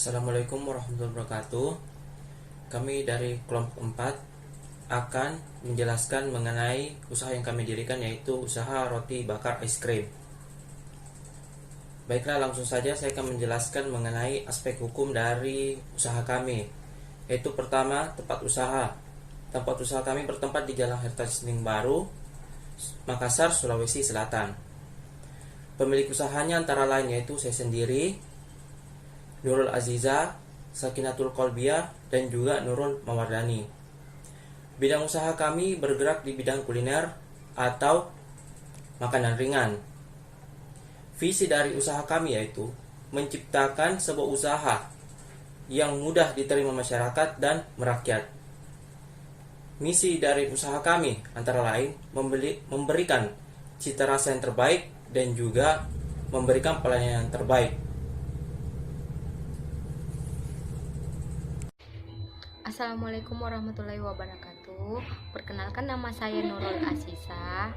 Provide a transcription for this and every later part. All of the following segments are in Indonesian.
Assalamualaikum warahmatullahi wabarakatuh. Kami dari kelompok 4 akan menjelaskan mengenai usaha yang kami dirikan, yaitu usaha roti bakar es krim. Baiklah, langsung saja saya akan menjelaskan mengenai aspek hukum dari usaha kami. Yaitu pertama, tempat usaha. Tempat usaha kami bertempat di Jalan Herta Sinding Baru, Makassar, Sulawesi Selatan. Pemilik usahanya antara lain yaitu saya sendiri, Nurul Aziza, Sakinatul Kolbiah, dan juga Nurul Mawardani. Bidang usaha kami bergerak di bidang kuliner atau makanan ringan. Visi dari usaha kami yaitu menciptakan sebuah usaha yang mudah diterima masyarakat dan merakyat. Misi dari usaha kami antara lain memberikan cita rasa yang terbaik dan juga memberikan pelayanan yang terbaik. Assalamualaikum warahmatullahi wabarakatuh. Perkenalkan, nama saya Nurul Aziza.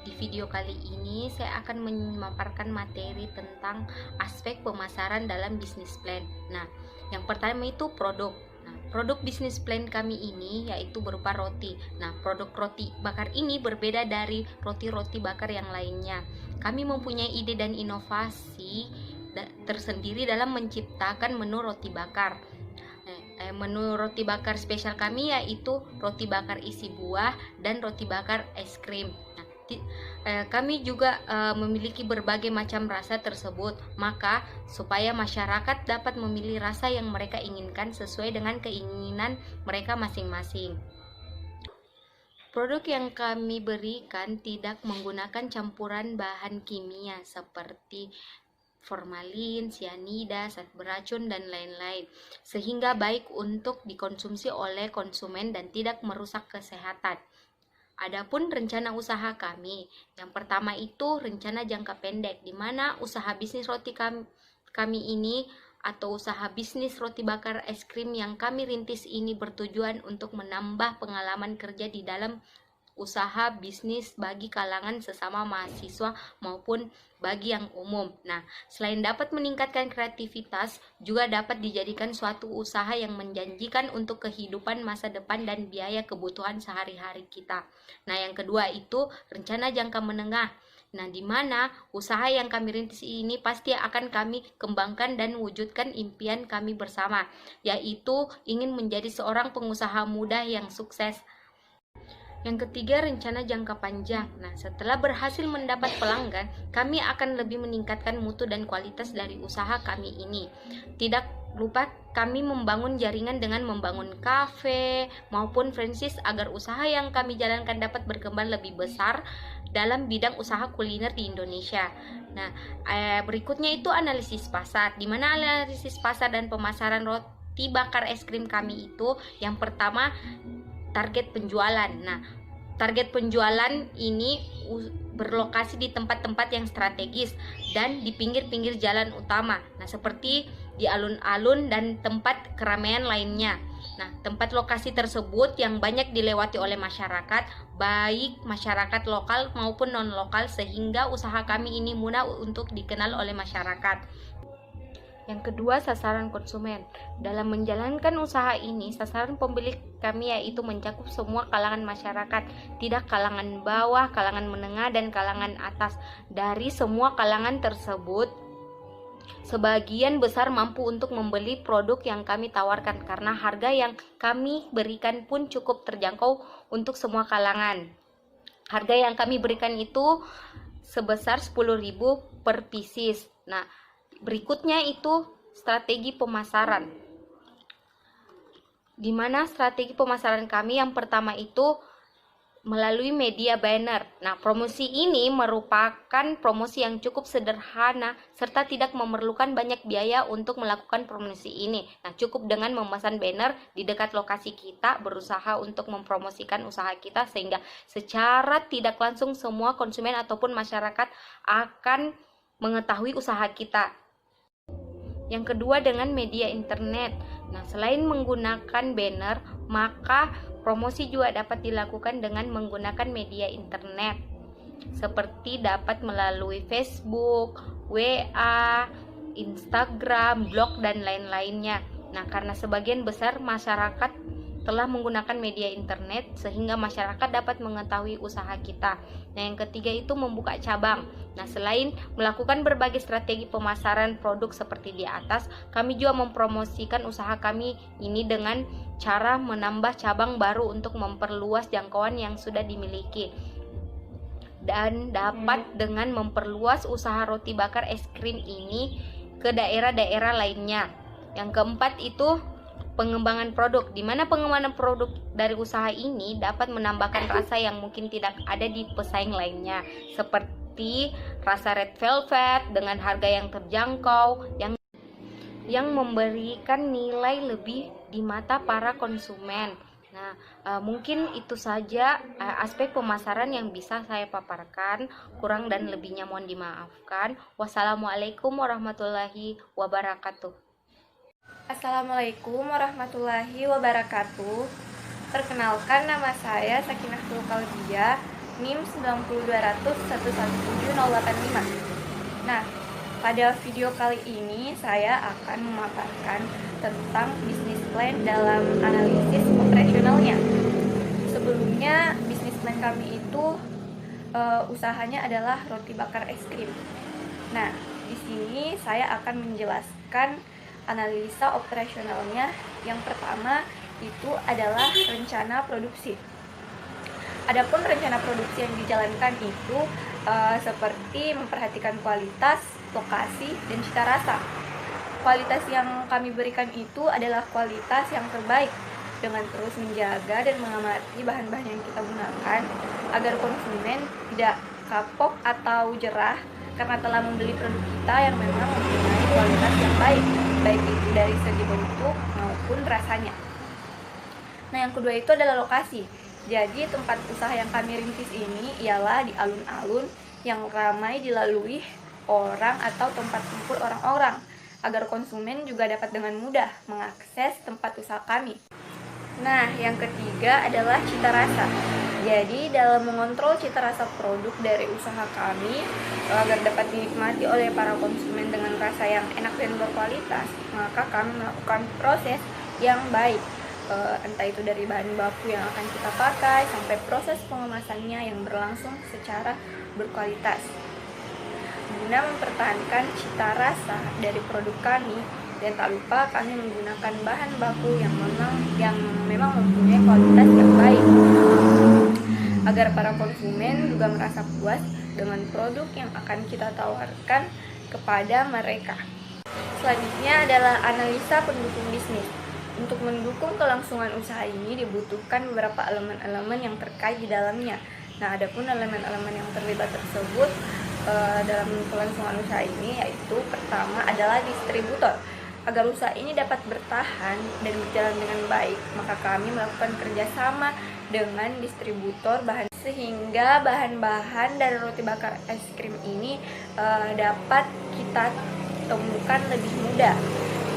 Di video kali ini saya akan memaparkan materi tentang aspek pemasaran dalam bisnis plan. Nah, yang pertama itu produk. Nah, produk bisnis plan kami ini yaitu berupa roti. Nah, produk roti bakar ini berbeda dari roti-roti bakar yang lainnya. Kami mempunyai ide dan inovasi tersendiri dalam menciptakan menu roti bakar. Menu roti bakar spesial kami yaitu roti bakar isi buah dan roti bakar es krim. Kami juga memiliki berbagai macam rasa tersebut, maka supaya masyarakat dapat memilih rasa yang mereka inginkan sesuai dengan keinginan mereka masing-masing. Produk yang kami berikan tidak menggunakan campuran bahan kimia seperti formalin, sianida, zat beracun, dan lain-lain, sehingga baik untuk dikonsumsi oleh konsumen dan tidak merusak kesehatan. Adapun rencana usaha kami, yang pertama itu rencana jangka pendek, di mana usaha bisnis roti kami ini atau usaha bisnis roti bakar es krim yang kami rintis ini bertujuan untuk menambah pengalaman kerja di dalam usaha bisnis bagi kalangan sesama mahasiswa maupun bagi yang umum. Nah, selain dapat meningkatkan kreativitas, juga dapat dijadikan suatu usaha yang menjanjikan untuk kehidupan masa depan dan biaya kebutuhan sehari-hari kita. Nah, yang kedua itu rencana jangka menengah. Nah, di mana usaha yang kami rintis ini pasti akan kami kembangkan dan wujudkan impian kami bersama, yaitu ingin menjadi seorang pengusaha muda yang sukses. Yang ketiga, rencana jangka panjang. Nah, setelah berhasil mendapat pelanggan, kami akan lebih meningkatkan mutu dan kualitas dari usaha kami ini. Tidak lupa kami membangun jaringan dengan membangun kafe maupun franchise agar usaha yang kami jalankan dapat berkembang lebih besar dalam bidang usaha kuliner di Indonesia. Nah, berikutnya itu analisis pasar, di mana analisis pasar dan pemasaran roti bakar es krim kami itu yang pertama target penjualan. Nah, target penjualan ini berlokasi di tempat-tempat yang strategis dan di pinggir-pinggir jalan utama. Nah, seperti di alun-alun dan tempat keramaian lainnya. Nah, tempat lokasi tersebut yang banyak dilewati oleh masyarakat, baik masyarakat lokal maupun non-lokal, sehingga usaha kami ini mudah untuk dikenal oleh masyarakat. Yang kedua, sasaran konsumen. Dalam menjalankan usaha ini, sasaran pembeli kami yaitu mencakup semua kalangan masyarakat, tidak kalangan bawah, kalangan menengah, dan kalangan atas. Dari semua kalangan tersebut, sebagian besar mampu untuk membeli produk yang kami tawarkan karena harga yang kami berikan pun cukup terjangkau untuk semua kalangan. Harga yang kami berikan itu sebesar 10.000 per pieces. Nah, berikutnya itu strategi pemasaran, di mana strategi pemasaran kami yang pertama itu melalui media banner. Nah, promosi ini merupakan promosi yang cukup sederhana serta tidak memerlukan banyak biaya untuk melakukan promosi ini. Nah, cukup dengan memasang banner di dekat lokasi kita, berusaha untuk mempromosikan usaha kita sehingga secara tidak langsung semua konsumen ataupun masyarakat akan mengetahui usaha kita. Yang kedua, dengan media internet. Nah, selain menggunakan banner, maka promosi juga dapat dilakukan dengan menggunakan media internet, seperti dapat melalui Facebook, WA, Instagram, blog, dan lain-lainnya. Nah, karena sebagian besar masyarakat telah menggunakan media internet sehingga masyarakat dapat mengetahui usaha kita. Nah, yang ketiga itu membuka cabang. Nah, selain melakukan berbagai strategi pemasaran produk seperti di atas, kami juga mempromosikan usaha kami ini dengan cara menambah cabang baru untuk memperluas jangkauan yang sudah dimiliki, dan dapat dengan memperluas usaha roti bakar es krim ini ke daerah-daerah lainnya. Yang keempat itu pengembangan produk, di mana pengembangan produk dari usaha ini dapat menambahkan rasa yang mungkin tidak ada di pesaing lainnya, seperti rasa red velvet dengan harga yang terjangkau yang memberikan nilai lebih di mata para konsumen. Nah, mungkin itu saja aspek pemasaran yang bisa saya paparkan. Kurang dan lebihnya mohon dimaafkan. Wassalamualaikum warahmatullahi wabarakatuh. Assalamualaikum warahmatullahi wabarakatuh. Perkenalkan, nama saya Sakinah Kalbia, NIM 90200117085. Nah, pada video kali ini saya akan memaparkan tentang bisnis plan dalam analisis operasionalnya. Sebelumnya, bisnis plan kami itu usahanya adalah roti bakar es krim. Nah, di sini saya akan menjelaskan analisa operasionalnya. Yang pertama itu adalah rencana produksi. Adapun rencana produksi yang dijalankan itu seperti memperhatikan kualitas, lokasi, dan cita rasa. Kualitas yang kami berikan itu adalah kualitas yang terbaik, dengan terus menjaga dan mengamati bahan-bahan yang kita gunakan agar konsumen tidak kapok atau jerah karena telah membeli produk kita yang memang mempunyai kualitas yang baik itu dari segi bentuk maupun rasanya. Nah, yang kedua itu adalah lokasi. Jadi tempat usaha yang kami rintis ini ialah di alun-alun yang ramai dilalui orang atau tempat kumpul orang-orang, agar konsumen juga dapat dengan mudah mengakses tempat usaha kami. Nah, yang ketiga adalah cita rasa. Jadi, dalam mengontrol cita rasa produk dari usaha kami agar dapat dinikmati oleh para konsumen dengan rasa yang enak dan berkualitas, maka kami melakukan proses yang baik, entah itu dari bahan baku yang akan kita pakai sampai proses pengemasannya yang berlangsung secara berkualitas. Guna mempertahankan cita rasa dari produk kami, dan tak lupa kami menggunakan bahan baku yang memang mempunyai kualitas yang baik, agar para konsumen juga merasa puas dengan produk yang akan kita tawarkan kepada mereka. Selanjutnya adalah analisa pendukung bisnis. Untuk mendukung kelangsungan usaha ini dibutuhkan beberapa elemen-elemen yang terkait di dalamnya. Nah, adapun elemen-elemen yang terlibat tersebut dalam kelangsungan usaha ini yaitu pertama adalah distributor. Agar usaha ini dapat bertahan dan berjalan dengan baik, maka kami melakukan kerjasama dengan distributor bahan sehingga bahan-bahan dari roti bakar es krim ini dapat kita temukan lebih mudah.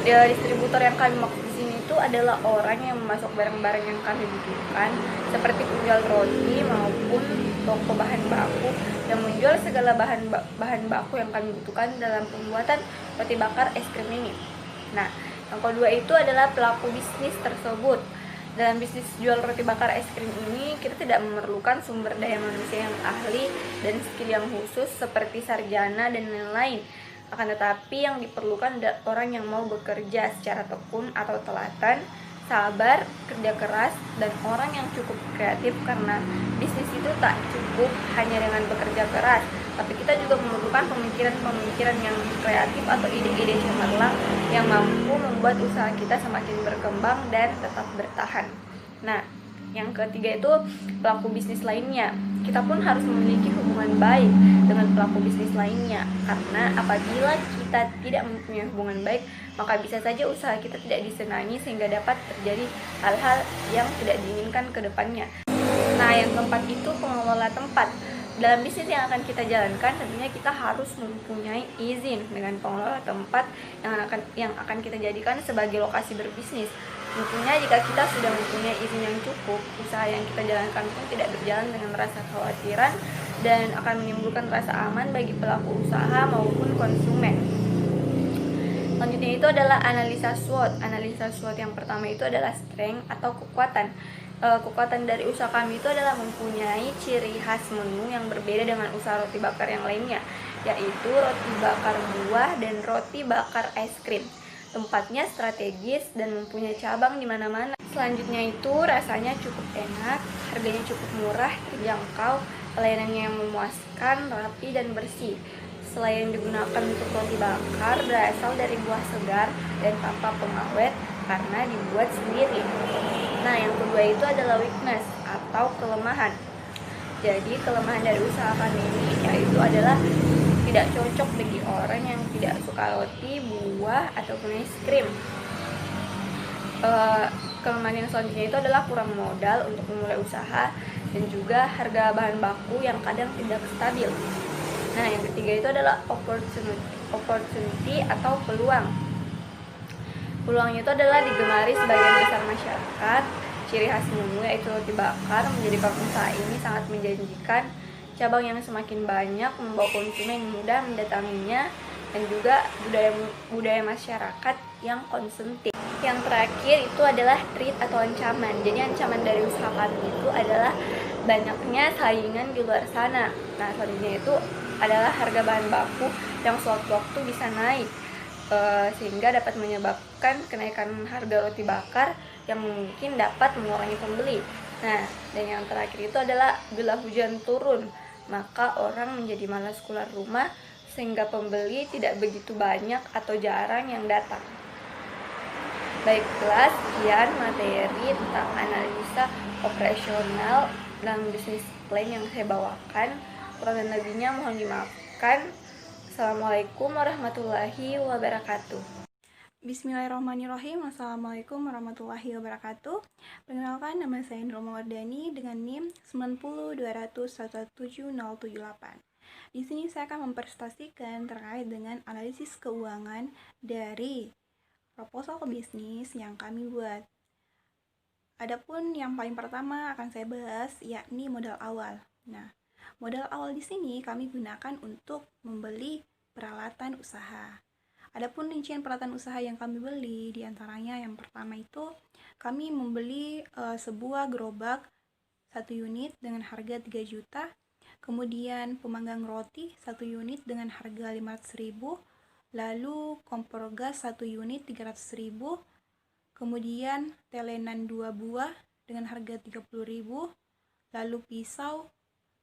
Distributor yang kami maksud di sini itu adalah orang yang memasok barang-barang yang kami butuhkan, seperti penjual roti maupun toko bahan baku yang menjual segala bahan baku yang kami butuhkan dalam pembuatan roti bakar es krim ini. Nah, yang kedua itu adalah pelaku bisnis tersebut. Dalam bisnis jual roti bakar es krim ini, kita tidak memerlukan sumber daya manusia yang ahli dan skill yang khusus seperti sarjana dan lain-lain. Akan tetapi yang diperlukan adalah orang yang mau bekerja secara tekun atau telatan, sabar, kerja keras, dan orang yang cukup kreatif, karena bisnis itu tak cukup hanya dengan bekerja keras, tapi kita juga memerlukan pemikiran-pemikiran yang kreatif atau ide-ide cemerlang yang mampu membuat usaha kita semakin berkembang dan tetap bertahan. Nah, yang ketiga itu pelaku bisnis lainnya. Kita pun harus memiliki hubungan baik dengan pelaku bisnis lainnya, karena apabila kita tidak mempunyai hubungan baik, maka bisa saja usaha kita tidak disenangi sehingga dapat terjadi hal-hal yang tidak diinginkan ke depannya. Nah, yang keempat itu pengelola tempat. Dalam bisnis yang akan kita jalankan, tentunya kita harus mempunyai izin dengan pengelola tempat yang akan kita jadikan sebagai lokasi berbisnis. Tentunya jika kita sudah mempunyai izin yang cukup, usaha yang kita jalankan pun tidak berjalan dengan rasa kekhawatiran dan akan menimbulkan rasa aman bagi pelaku usaha maupun konsumen. Selanjutnya itu adalah analisa SWOT. Analisa SWOT yang pertama itu adalah strength atau kekuatan. Kekuatan dari usaha kami itu adalah mempunyai ciri khas menu yang berbeda dengan usaha roti bakar yang lainnya, yaitu roti bakar buah dan roti bakar es krim. Tempatnya strategis dan mempunyai cabang di mana-mana. Selanjutnya itu rasanya cukup enak, harganya cukup murah, terjangkau, pelayanannya yang memuaskan, rapi dan bersih. Selain digunakan untuk roti bakar, berasal dari buah segar dan tanpa pengawet karena dibuat sendiri. Nah, yang kedua itu adalah weakness atau kelemahan. Jadi kelemahan dari usaha kami ini yaitu adalah tidak cocok bagi orang yang tidak suka roti, buah, ataupun es krim. Kelemahan yang selanjutnya itu adalah kurang modal untuk memulai usaha dan juga harga bahan baku yang kadang tidak stabil. Nah, yang ketiga itu adalah opportunity atau peluang. Peluangnya itu adalah digemari sebagian besar masyarakat. Ciri khas menu yaitu roti bakar menjadikan usaha ini sangat menjanjikan. Cabang yang semakin banyak membawa konsumen yang mudah mendatanginya dan juga budaya masyarakat yang konsumtif. Yang terakhir itu adalah threat atau ancaman. Jadi ancaman dari usaha kami itu adalah banyaknya saingan di luar sana. Nah, selanjutnya itu adalah harga bahan baku yang sewaktu-waktu bisa naik, sehingga dapat menyebabkan kenaikan harga roti bakar yang mungkin dapat mengurangi pembeli. Nah, dan yang terakhir itu adalah bila hujan turun, maka orang menjadi malas keluar rumah sehingga pembeli tidak begitu banyak atau jarang yang datang. Baiklah, sekian materi tentang analisa operasional dan bisnis plan yang saya bawakan. Kurang dan lebihnya mohon dimaafkan. Assalamualaikum warahmatullahi wabarakatuh. Bismillahirrahmanirrahim. Assalamualaikum warahmatullahi wabarakatuh. Perkenalkan, nama saya Nurul Mawardani dengan NIM 90200117078. Di sini saya akan mempresentasikan terkait dengan analisis keuangan dari proposal bisnis yang kami buat. Adapun yang paling pertama akan saya bahas yakni modal awal. Nah, modal awal di sini kami gunakan untuk membeli peralatan usaha. Adapun rincian peralatan usaha yang kami beli, diantaranya yang pertama itu kami membeli sebuah gerobak 1 unit dengan harga 3 juta, kemudian pemanggang roti 1 unit dengan harga 500.000, lalu kompor gas 1 unit 300.000, kemudian telenan 2 buah dengan harga 30.000, lalu pisau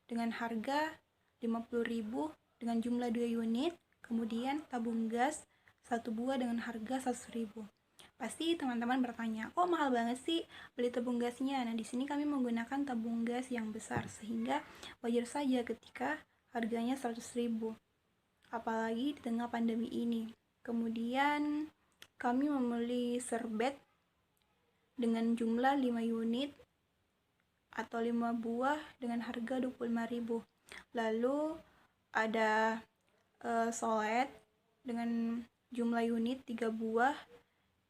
dengan harga 50.000 dengan jumlah 2 unit, kemudian tabung gas 1 buah dengan harga 100.000. Pasti teman-teman bertanya, kok mahal banget sih beli tabung gasnya? Nah, di sini kami menggunakan tabung gas yang besar sehingga wajar saja ketika harganya 100.000. Apalagi di tengah pandemi ini. Kemudian kami membeli serbet dengan jumlah 5 unit atau 5 buah dengan harga 25.000. Lalu ada solet dengan jumlah unit 3 buah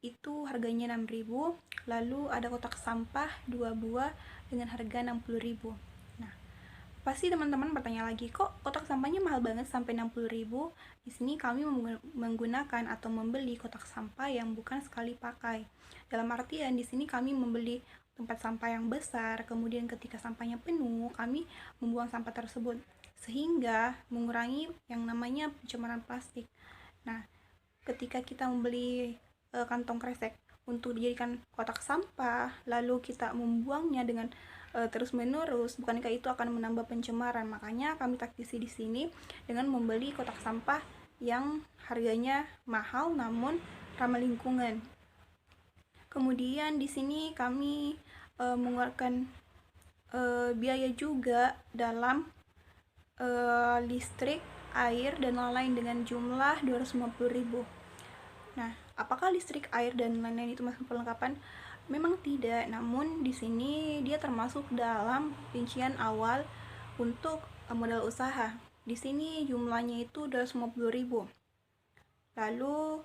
itu harganya 6.000. Lalu ada kotak sampah 2 buah dengan harga 60.000. Nah, pasti teman-teman bertanya lagi, kok kotak sampahnya mahal banget sampai 60.000? Di sini kami menggunakan atau membeli kotak sampah yang bukan sekali pakai. Dalam artian di sini kami membeli tempat sampah yang besar, kemudian ketika sampahnya penuh, kami membuang sampah tersebut sehingga mengurangi yang namanya pencemaran plastik. Nah, ketika kita membeli kantong kresek untuk dijadikan kotak sampah, lalu kita membuangnya dengan terus-menerus, bukankah itu akan menambah pencemaran? Makanya kami taktisi di sini dengan membeli kotak sampah yang harganya mahal namun ramah lingkungan. Kemudian di sini kami mengeluarkan biaya juga dalam listrik, air, dan lain-lain dengan jumlah 250.000. Nah, apakah listrik, air, dan lain-lain itu masuk perlengkapan? Memang tidak, namun di sini dia termasuk dalam rincian awal untuk modal usaha. Di sini jumlahnya itu 250.000. Lalu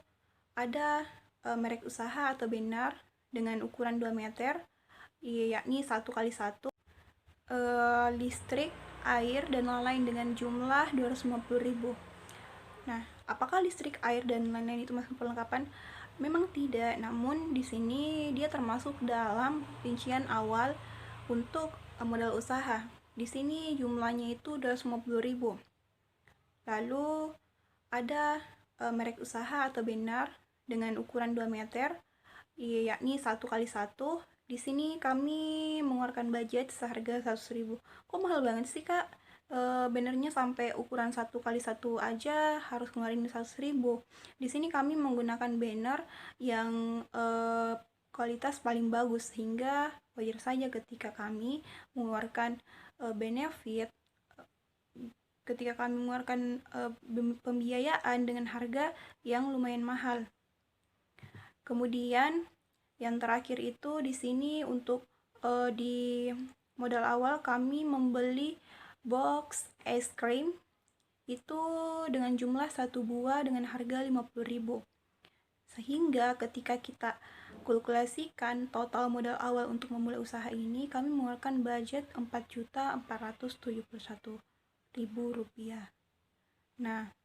ada merek usaha atau banner dengan ukuran 2 meter, yakni 1x1, listrik, air, dan lain-lain dengan jumlah 250.000. Nah, apakah listrik, air, dan lain-lain itu masuk perlengkapan? Memang tidak, namun di sini dia termasuk dalam rincian awal untuk modal usaha. Di sini jumlahnya itu 250.000. Lalu ada merek usaha atau banner dengan ukuran 2 meter, yakni 1x1. Di sini kami mengeluarkan budget seharga 100.000. Kok mahal banget sih, Kak? Bannernya sampai ukuran 1x1 aja harus ngeluarin 100.000. Di sini kami menggunakan banner yang kualitas paling bagus, sehingga wajar saja ketika kami mengeluarkan benefit, ketika kami mengeluarkan pembiayaan dengan harga yang lumayan mahal. Kemudian yang terakhir itu di sini untuk di modal awal kami membeli box es krim itu dengan jumlah 1 buah dengan harga 50.000. Sehingga ketika kita kalkulasikan total modal awal untuk memulai usaha ini, kami mengeluarkan budget Rp4.471.000. Nah,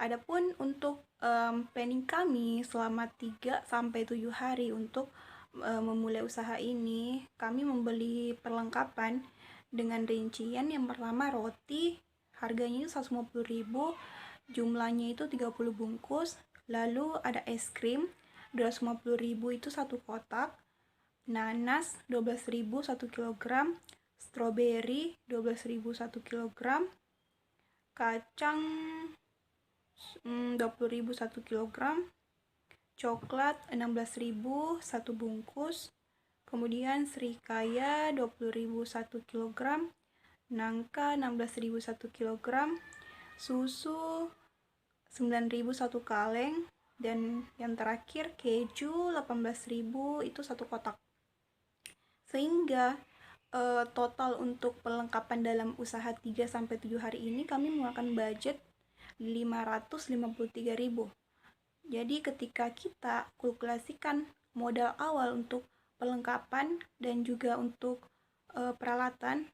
adapun untuk planning kami selama 3-7 hari untuk memulai usaha ini, kami membeli perlengkapan dengan rincian yang pertama roti, harganya itu 150.000, jumlahnya itu 30 bungkus. Lalu ada es krim 250.000 itu 1 kotak, nanas 12.000 1 kg, stroberi 12.000 1 kg, kacang 20.000 1 kg, coklat 16.000 1 bungkus, kemudian serikaya 20.000 1 kg, nangka 16.000 1 kg, susu 9.000 1 kaleng, dan yang terakhir keju 18.000 itu 1 kotak. Sehingga total untuk perlengkapan dalam usaha 3-7 hari ini kami mengeluarkan budget 553.000. Jadi ketika kita kalkulasikan modal awal untuk perlengkapan dan juga untuk peralatan,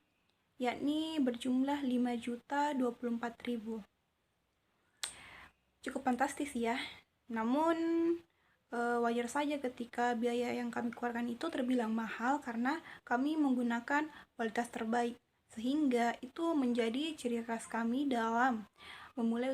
yakni berjumlah 5.024.000. Cukup fantastis ya. Namun wajar saja ketika biaya yang kami keluarkan itu terbilang mahal karena kami menggunakan kualitas terbaik, sehingga itu menjadi ciri khas kami dalam memulai